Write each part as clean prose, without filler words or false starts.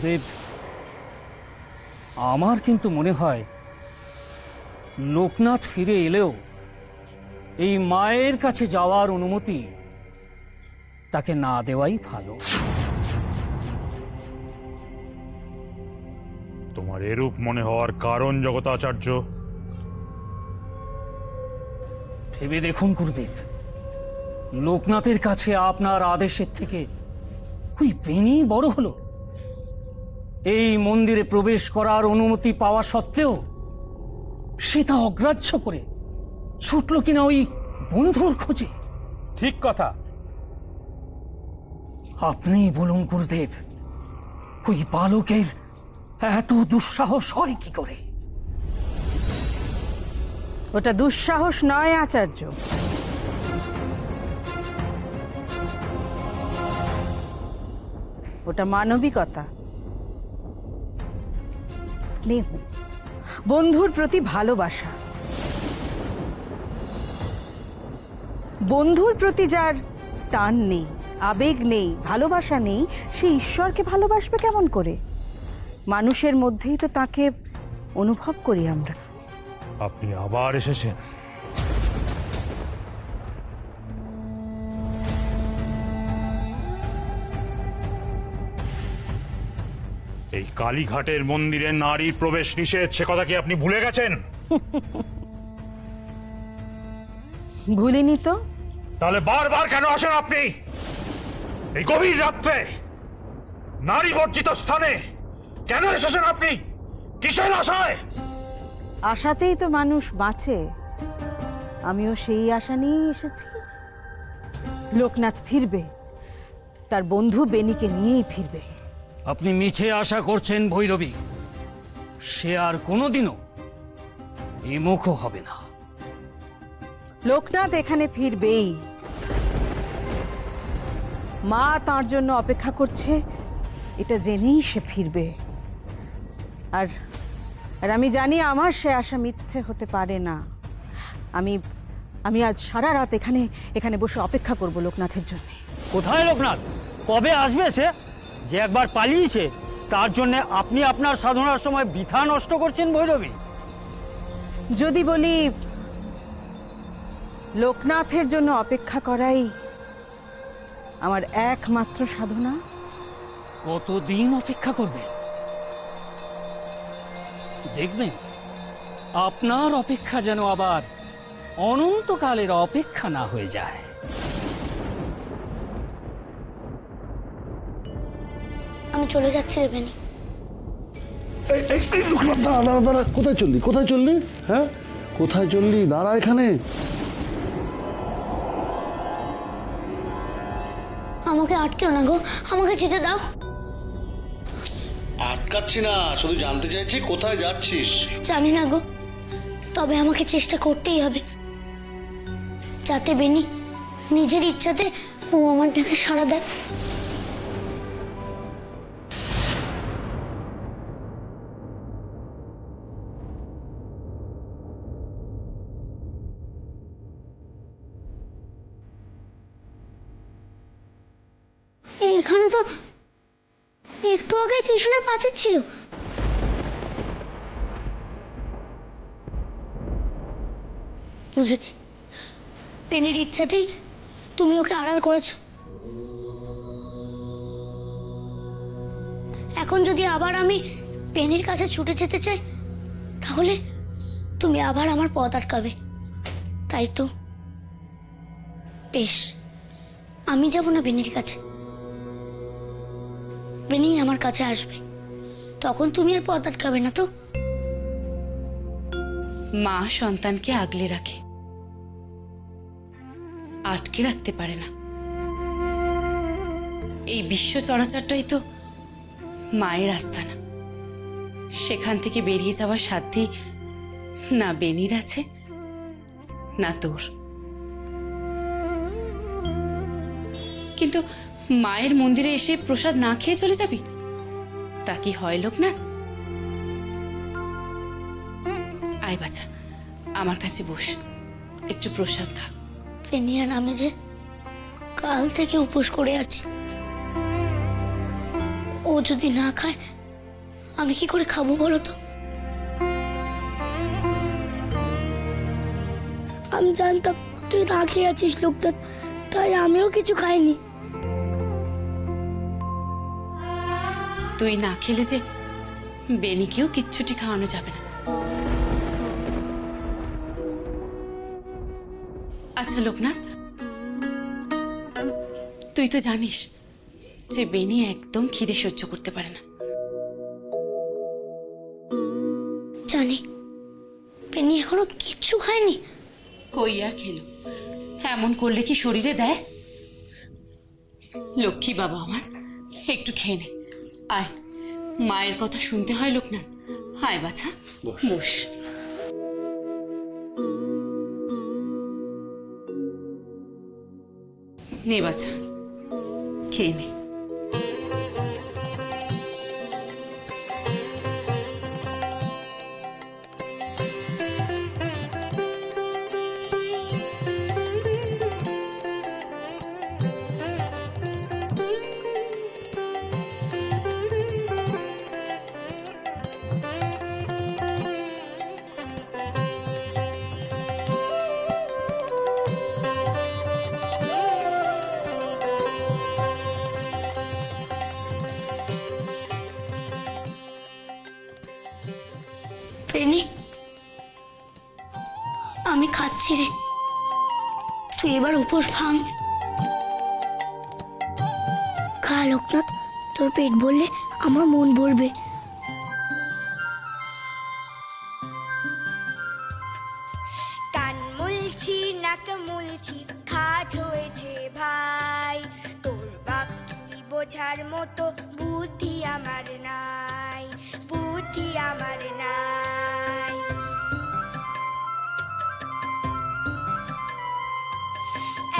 গুরুদেব, আমার কিন্তু মনে হয় লোকনাথ ফিরে এলেও এই মায়ের কাছে যাওয়ার অনুমতি তাকে না দেওয়াই ভালো। তোমার এরূপ মনে হওয়ার কারণ জগতাচার্য? ভেবে দেখুন গুরুদেব, লোকনাথের কাছে আপনার আদেশের থেকে ওই বেনি বড় হলো। এই মন্দিরে প্রবেশ করার অনুমতি পাওয়া সত্ত্বেও সে তা অগ্রাহ্য করে ছুটল কিনা ওই বন্ধুর খোঁজে। ঠিক কথা। আপনি বলুন গুরুদেব, ওই বালকের এত দুঃসাহস হয় কি করে? ওটা দুঃসাহস নয় আচার্য, ওটা মানবিকতা, স্নেহ, বন্ধুর প্রতি ভালোবাসা। বন্ধুর প্রতি যার টান নেই, আবেগ নেই, ভালোবাসা নেই, সে ঈশ্বরকে ভালোবাসবে কেমন করে? মানুষের মধ্যেই তো তাকে অনুভব করি আমরা। আপনি আবার এসেছেন। এই কালীঘাটের মন্দিরে নারীর প্রবেশ নিষেধ, সে কথা কি আপনি ভুলে গেছেন? ভুলিনি তো। তাহলে বারবার কেন আসেন আপনি এই গভীর রাত্রে নারী বর্জিত স্থানে? কেন এসেছেন আপনি? কিসের আশায়? আশাতেই তো মানুষ বাঁচে। আমিও সেই আশা নিয়েই এসেছি। লোকনাথ ফিরবে, তার বন্ধু বেনিকে নিয়েই ফিরবে। আপনি মিছে আশা করছেন ভৈরবী, সে আর কোনোদিনও বিমুখও হবে না। লোকনাথ এখানে ফিরবেই। মা তার জন্য অপেক্ষা করছে, এটা জেনেই সে ফিরবে। আর আর আমি জানি আমার সে আশা মিথ্যে হতে পারে না। আমি আমি আজ সারা রাত এখানে বসে অপেক্ষা করব লোকনাথের জন্য। কোথায় লোকনাথ? কবে আসবে সে? যে একবার পালিয়েছে তার জন্য আপনি আপনার সাধনার সময় বৃথা নষ্ট করছেন ভৈরবী। যদি বলি লোকনাথের জন্য অপেক্ষা করাই আমার একমাত্র সাধনা। কতদিন অপেক্ষা করবেন? দেখবেন আপনার অপেক্ষা যেন আবার অনন্তকালের অপেক্ষা না হয়ে যায়। আমি চলে যাচ্ছি রে বেনি। দাঁড়া দাঁড়া দাঁড়া, কোথায় চললি? কোথায় চললি? হ্যাঁ, কোথায় চললি? দাঁড়া এখানে। আমাকে আটকেও না গো, আমাকে যেতে দাও। আটকাচ্ছি না, শুধু জানতে চাইছি কোথায় যাচ্ছিস। জানি না গো, তবে আমাকে চেষ্টা করতেই হবে, যাতে বেনি নিজের ইচ্ছাতে ও আমার ডাকে সাড়া দেয়। এখানে তো একটু আগে ত্রিশূলের পাচার ছিল। বুঝেছি, পেনের ইচ্ছাতেই তুমি ওকে আড়াল করেছো। এখন যদি আবার আমি পেনের কাছে ছুটে যেতে চাই, তাহলে তুমি আবার আমার পথ আটকাবে, তাই তো? বেশ, আমি যাব না বেনির কাছে, বেনি আমার কাছে আসবে, তখন তুমি আর পথ আটকাবে না তো? মা সন্তানকে আগলে রাখে, আটকে রাখতে পারে না। এই বিশ্ব চরাচরটাই তো মায়ের আস্তানা। সেখান থেকে বেরিয়ে যাওয়ার সাধ্যি না বেনির আছে না তোর। কিন্তু মায়ের মন্দিরে এসে প্রসাদ না খেয়ে চলে যাবি, তা কি হয় লোকনাথ? আয় বাছা, আমার কাছে বস, একটু প্রসাদ খা। পেনিয়া নামে যে কাল থেকে উপোস করে আছি, ও ও যদি না খায় আমি কি করে খাবো বলো তো? আমি জানতাম তুই না খেয়ে আছিস লোকনাথ, তাই আমিও কিছু খাইনি। তুই না খেলে যে বেনিকেও কিচ্ছুটি খাওয়ানো যাবে না। আচ্ছা লোকনাথ, তুই তো জানিস যে বেনি একদম খিদে সহ্য করতে পারে না। জানি, বেনি এখনো কিচ্ছু খায়নি। কই আর খেলো, এমন করলে কি শরীরে দেয়? লক্ষ্মী বাবা আমার, একটু খেয়ে নে। আয়, মায়ের কথা শুনতে হয় লোকনাথ। আয় বাছা, বস। নে বাছা, খেয়ে নে। বেনি, আমি খাচ্ছি রে, তুই এবার উপোস ভাঙ। খা লোকনাথ, তোর পেট ভরলে আমার মন ভরবে। কান মুলছি, নাক মুলছি, খাট হয়েছে ভাই। তোর বাকি বোঝার মতো বুদ্ধি আমার নাই, বুদ্ধি আমার নাই।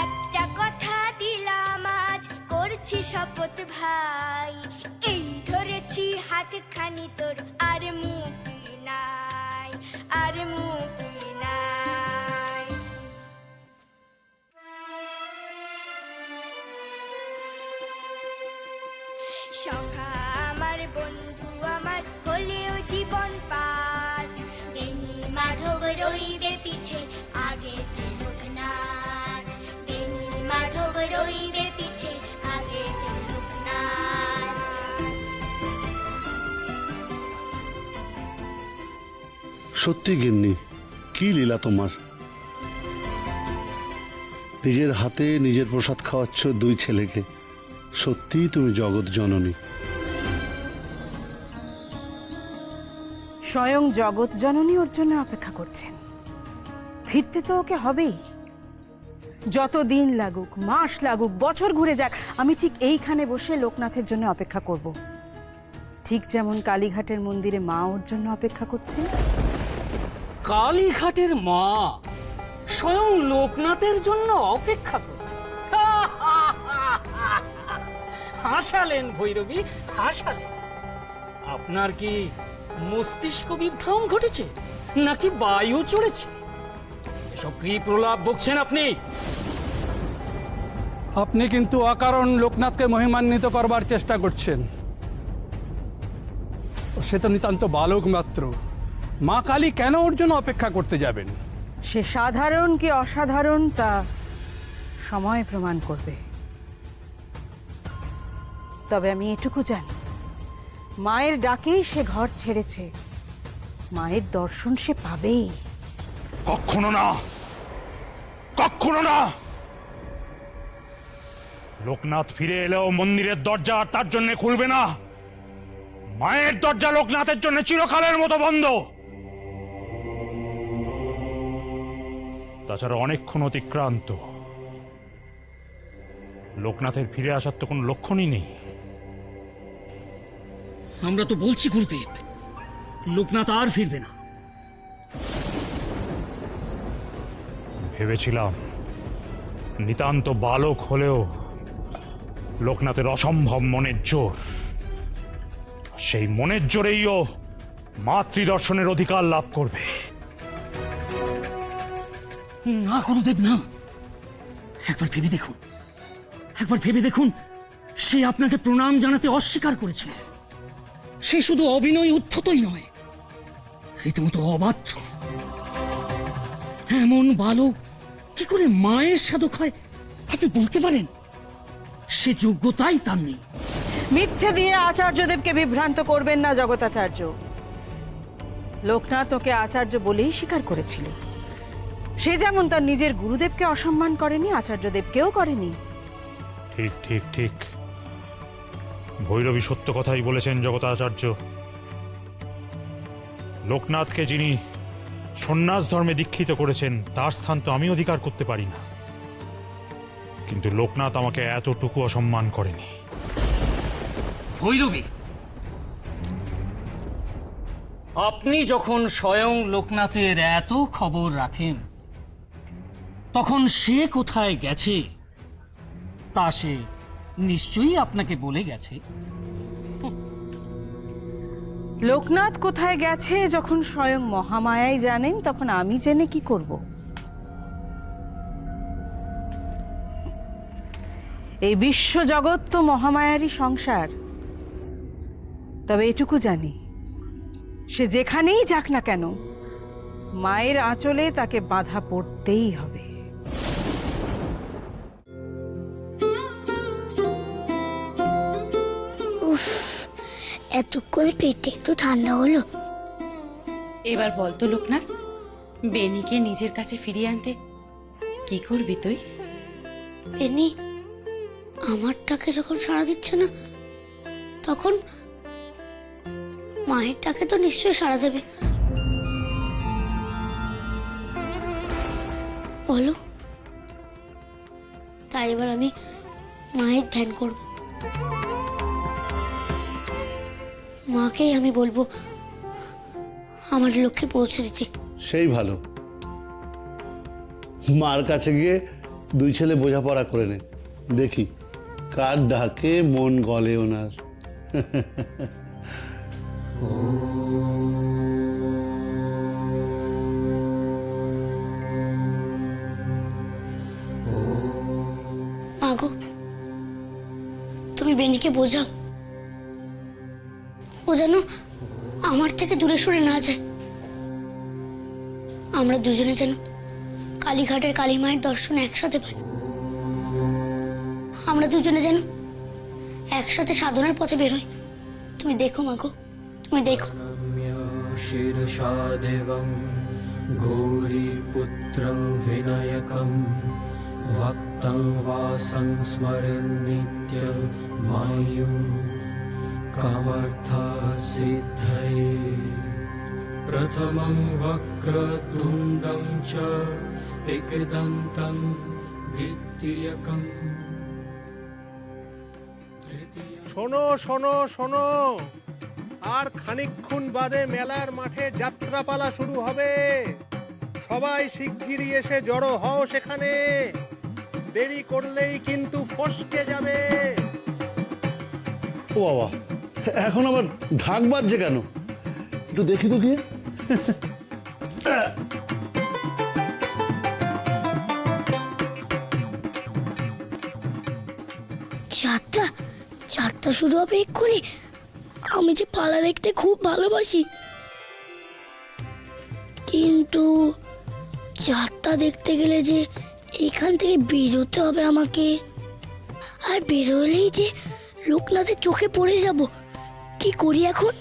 একটা কথা দিলাম আজ, করছি শপথ ভাই। এই ধরেছি হাতখানি তোর, আর মুক্তি নাই, আর মুক্তি নাই। সখা আমার, বন্ধু আমার, হলেও জীবন পাঠ। বেনি মাধব রইবে পিছে, আগে লোকনাথ। বেনি মাধব রইবে পিছে, আগে লোকনাথ। সত্যি গিন্নি, কি লীলা তোমার! নিজের হাতে নিজের প্রসাদ খাওয়াচ্ছ দুই ছেলেকে। সত্যিই তুমি জগৎ জননী। স্বয়ং জগৎ জননী ওর জন্য অপেক্ষা করছেন। ফিরতে তো ওকে হবেই। যত দিন লাগুক, মাস লাগুক, বছর ঘুরে যাক, আমি ঠিক এইখানে বসে লোকনাথের জন্য অপেক্ষা করব। ঠিক যেমন কালীঘাটের মন্দিরে মা ওর জন্য অপেক্ষা করছেন। কালীঘাটের মা স্বয়ং লোকনাথের জন্য অপেক্ষা করছে। হাসালেন ভৈরবী, হাসালেন। আপনার কি মস্তিষ্ক বিভ্রম ঘটেছে, নাকি বায়ু চড়েছে? এসব কি প্রলাপ বকছেন আপনি? আপনি কিন্তু অকারণ লোকনাথকে মহিমান্বিত করবার চেষ্টা করছেন। সে তো নিতান্ত বালক মাত্র। মা কালী কেন ওর জন্য অপেক্ষা করতে যাবেন? সে সাধারণ কি অসাধারণ তা সময় প্রমাণ করবে। তবে আমি এটুকু জানি, মায়ের ডাকেই সে ঘর ছেড়েছে। মায়ের দর্শন সে পাবেই। কখনো না, কখনো না। লোকনাথ ফিরে এলেও মন্দিরের দরজা আর তার জন্য খুলবে না। মায়ের দরজা লোকনাথের জন্য চিরকালের মতো বন্ধ। তাছাড়া অনেকক্ষণ অতিক্রান্ত। লোকনাথের ফিরে আসার তো কোনো লক্ষণই নেই। আমরা তো বলছি গুরুদেব, লোকনাথ আর ফিরবে না। ভেবেছিলাম নিতান্ত বালক হলেও লোকনাথের অসম্ভব মনের জোর। সেই মনের জোরেই ও মাতৃদর্শনের অধিকার লাভ করবে। না গুরুদেব না, একবার ভেবে দেখুন, একবার ভেবে দেখুন। সে আপনাকে প্রণাম জানাতে অস্বীকার করেছিল। সে শুধু অভিনয় উদ্ধতই নয়, রীতিমতো অবাধ্য। এমন বালক কি করে মায়ের সাধক হয় আপনি বলতে পারেন? সে যোগ্যতাই তার নেই। মিথ্যে দিয়ে আচার্যদেবকে বিভ্রান্ত করবেন না জগতাচার্য। লোকনাথ ওকে আচার্য বলেই স্বীকার করেছিল। সে যেমন তার নিজের গুরুদেবকে অসম্মান করেনি, আচার্যদেবকেও করেনি। ঠিক ঠিক ঠিক, ভৈরবী সত্য কথাই বলেছেন জগতাচার্য। লোকনাথকে যিনি সন্ন্যাস ধর্মে দীক্ষিত করেছেন তার স্থান তো আমি অধিকার করতে পারি না, কিন্তু লোকনাথ আমাকে এতটুকু অসম্মান করেনি। ভৈরবী, আপনি যখন স্বয়ং লোকনাথের এত খবর রাখেন, তখন সে কোথায় গেছে তা সে নিশ্চয়ই আপনাকে বলে গেছে। লোকনাথ কোথায় গেছে যখন স্বয়ং মহামায়াই জানেন, তখন আমি জেনে কি করব? এই বিশ্বজগৎ তো মহামায়ারই সংসার। তবে এটুকু জানি, সে যেখানেই যাক না কেন, মায়ের আঁচলে তাকে বাধা পড়তেই হবে। উফ, এতক্ষণে পেটে একটু ঠান্ডা হলো। এবার বলতো লোকনাথ, বেনিকে নিজের কাছে ফিরিয়ে আনতে কি করবি তুই? বেনি আমারটাকে যখন সাড়া দিচ্ছে না, তখন মায়েরটাকে তো নিশ্চয়ই সাড়া দেবে। বলো, তাই এবার আমি মায়ের ধ্যান করব। মাকেই আমি বলবো আমার লক্ষ্যে পৌঁছে দিতে। সেই ভালো। মার কাছে গিয়ে দুই ছেলে বোঝাপড়া করে নে, দেখি কার ডাকে মন গলে ওনার। মাগো, তুমি বেনিকে বোঝাও, ও যেন আমার থেকে দূরে সরে না যায়। আমরা দুজনে যেন কালীঘাটের কালী মায়ের দর্শন একসাথে পাই। আমরা দুজনে যেন একসাথে সাধনার পথে বেরোই। তুমি দেখো মাগো, তুমি দেখো। শিরসা দেবং গৌরীপুত্রং বিনায়কং ভক্তং বাসং স্মরণ নিত্য মায়ু কামার্থ সিদ্ধয়ে প্রথমং বক্রতুণ্ডং চ একদন্তং দ্বিতীয়কং। শোনো শোনো শোনো, আর খানিকক্ষণ বাদে মেলার মাঠে যাত্রাপালা শুরু হবে। সবাই শিগগিরই এসে জড়ো হও সেখানে, দেরি করলেই কিন্তু ফসকে যাবে। ও বাবা, এখন আবার ঢাক বাজছে কেন? একটু দেখি তো গিয়ে। যাত্রা যাত্রা শুরু হবে এক্ষুনি। আমি যে পালা দেখতে খুব ভালোবাসি, কিন্তু যাত্রা দেখতে গেলে যে এখান থেকে বেরোতে হবে আমাকে, আর বেরোলেই যে লোকনাথের চোখে পড়ে যাব। কি করি এখন?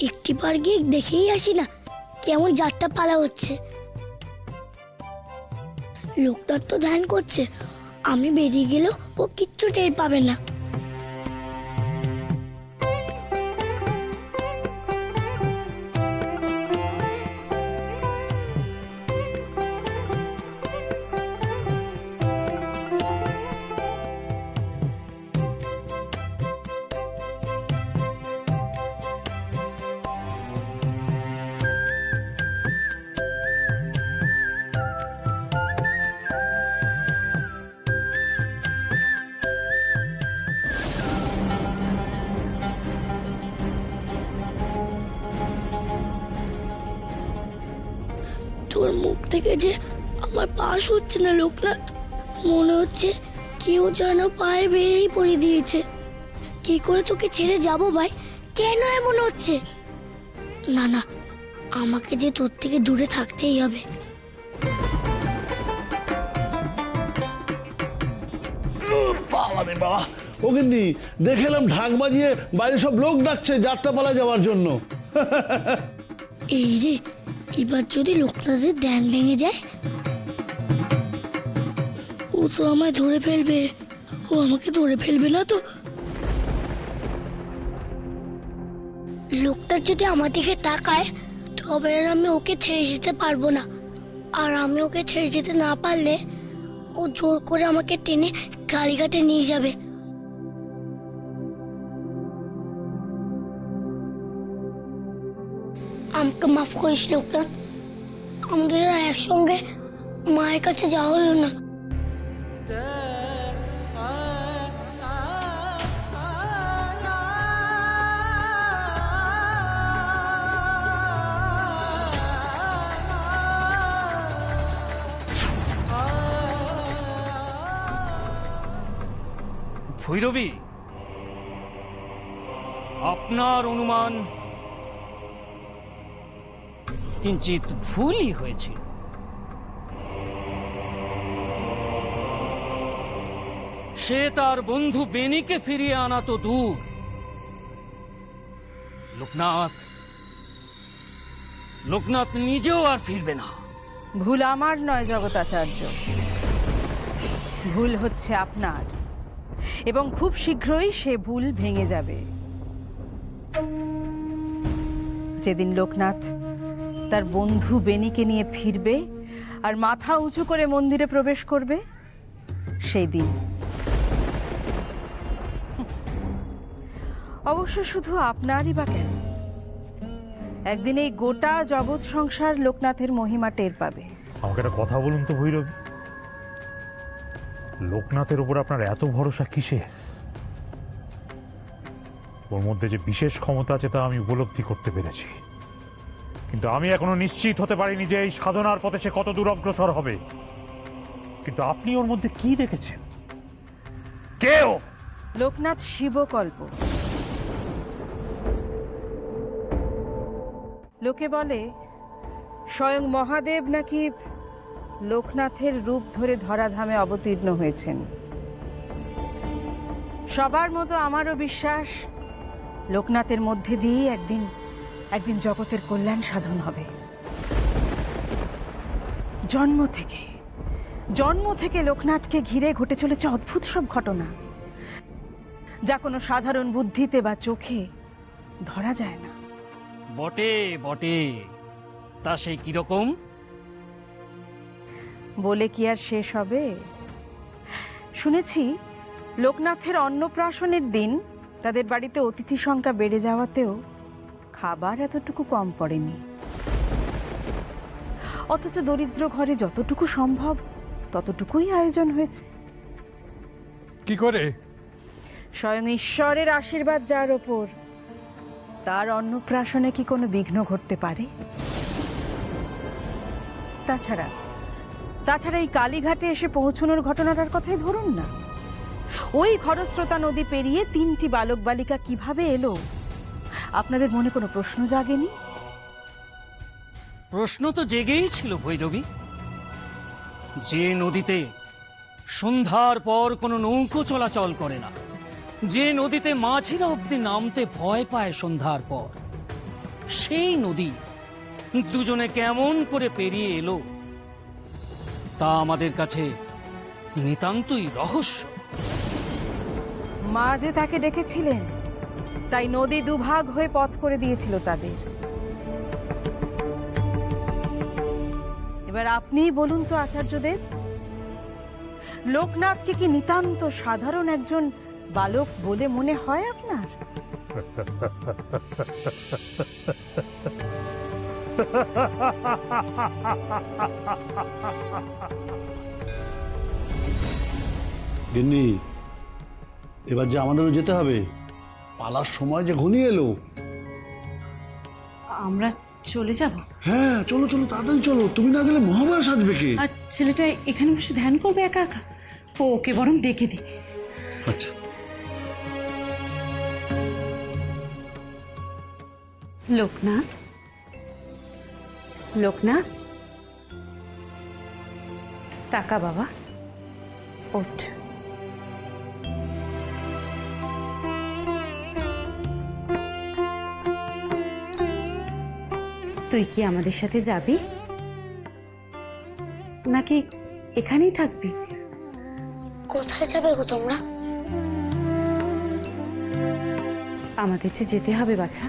একটিবার গিয়ে দেখেই আসি না কেমন যাত্রা পালা হচ্ছে। লোকনাথ তো ধ্যান করছে, আমি বেরিয়ে গেলেও ও কিচ্ছু টের পাবে না। তোর মুখ থেকে যে আমার পাস হচ্ছে না লোকনাথ, মনে হচ্ছে কেউ যেন পায়ে বেরিয়ে পড়ে দিয়েছে। কি করে তোকে ছেড়ে যাব ভাই? কেন এমন হচ্ছে? না না, আমাকে যে তোর থেকে দূরে থাকতেই হবে। বাবা রে বাবা, ও গিন্নি দেখলাম ঢাক বাজিয়ে বাইরে সব লোক ডাকছে যাত্রাপালা যাওয়ার জন্য। এই রে, এবার যদি লোকনাথের ধ্যান ভেঙে যায়, ও তো আমায় ধরে ফেলবে। ও আমাকে ধরে ফেলবে না তো? লোকটা যদি আমার দিকে তাকায় তবে আর আমি ওকে ছেড়ে যেতে পারবো না। আর আমি ওকে ছেড়ে যেতে না পারলে ও জোর করে আমাকে টেনে কালীঘাটে নিয়ে যাবে। আমাকে মাফ করিস লোকনাথ, আমাদের আর একসঙ্গে মায়ের কাছে যাওয়া হলো না। ভৈরবী, আপনার অনুমান কিঞ্চিত ভুলই হয়েছিল। সে তার বন্ধু বেনিকে ফিরিয়ে আনা তো দূর, লোকনাথ নিজেও আর ফিরবে না। ভুল আমার নয় জগতাচার্য, ভুল হচ্ছে আপনার, এবং খুব শীঘ্রই সে ভুল ভেঙে যাবে। যেদিন লোকনাথ তার বন্ধু বেনিকে নিয়ে ফিরবে আর মাথা উঁচু করে মন্দিরে প্রবেশ করবে, সেই দিন। অবশ্য শুধু আপনারই বা কেন, একদিন এই গোটা জগৎ সংসার লোকনাথের মহিমা টের পাবে। আমাকে একটা কথা বলুন তো ভৈরবী, লোকনাথের উপর আপনার এত ভরসা কিসে? ওর মধ্যে যে বিশেষ ক্ষমতা আছে তা আমি উপলব্ধি করতে পেরেছি, কিন্তু আমি এখনো নিশ্চিত হতে পারিনি যে এই সাধনার পথে সে কত দূর অগ্রসর হবে। কিন্তু আপনি ওর মধ্যে কি দেখেছেন? কেউ? লোকনাথ শিবকল্প। লোকে বলে স্বয়ং মহাদেব নাকি লোকনাথের রূপ ধরে ধরাধামে অবতীর্ণ হয়েছেন। সবার মতো আমারও বিশ্বাস লোকনাথের মধ্যে দিয়ে একদিন জগতের কল্যাণ সাধন হবে। জন্ম থেকে লোকনাথকে ঘিরে ঘটে চলেছে অদ্ভুত সব ঘটনা, যা কোনো সাধারণ বুদ্ধিতে বা চোখে ধরা যায় না। বটে বটে, তা সেই কিরকম? বলে কি আর শেষ হবে? শুনেছি লোকনাথের অন্নপ্রাশনের দিন তাদের বাড়িতে অতিথি সংখ্যা বেড়ে যাওয়াতেও খাবার এতটুকু কম পড়েনি। অথচ দরিদ্র ঘরে যতটুকু সম্ভব ততটুকুই আয়োজন হয়েছে। কি করে? স্বয়ং ঈশ্বরের আশীর্বাদ যার ওপর, তার অন্নপ্রাশনে কি কোনো বিঘ্ন ঘটতে পারে? তাছাড়া এই কালীঘাটে এসে পৌঁছানোর ঘটনাটার কথাই ধরুন না। ওই খরস্রোতা নদী পেরিয়ে 3টি বালক বালিকা কিভাবে এলো? আপনাদের মনে কোনো প্রশ্ন জাগেনি? প্রশ্ন তো জেগেই ছিল ভৈরবী। যে নদীতে সন্ধ্যার পর কোনো নৌকো চলাচল করে না, যে নদীতে মাঝিরা অব্দি নামতে ভয় পায় সন্ধ্যার পর, সেই নদী দুজনে কেমন করে পেরিয়ে এলো তা আমাদের কাছে নিতান্তই রহস্য। মা যে তাকে ডেকেছিলেন, তাই নদী দুভাগ হয়ে পথ করে দিয়েছিল তাদের। এবার আপনিই বলুন তো আচার্যদেব, লোকনাথকে কি নিতান্ত সাধারণ একজন বালক বলে মনে হয় আপনার? গিন্নি, এবার যে আমাদেরও যেতে হবে, পালার সময় যে ঘনিয়ে এলো। আমরা চলে যাব? হ্যাঁ চলো চলো, তাড়াতাড়ি চলো, তুমি না গেলে মহামায়া সাজবে কে? আর ছেলেটা এখানে বসে ধ্যান করবে একা একা? ওকে বরং ডেকে দে। আচ্ছা। লোকনাথ, লোকনাথ, তাকা বাবা, ওঠ। তুই কি আমাদের সাথে যাবি নাকি এখানেই থাকবি? কোথায় যাবে গো তোমরা? আমাদের যে যেতে হবে বাছা,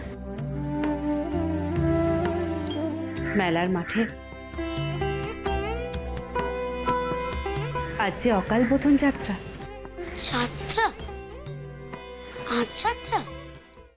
মেলার মাঠে। আজ যে অকাল বোধন যাত্রা। যাত্রা? আজ যাত্রা?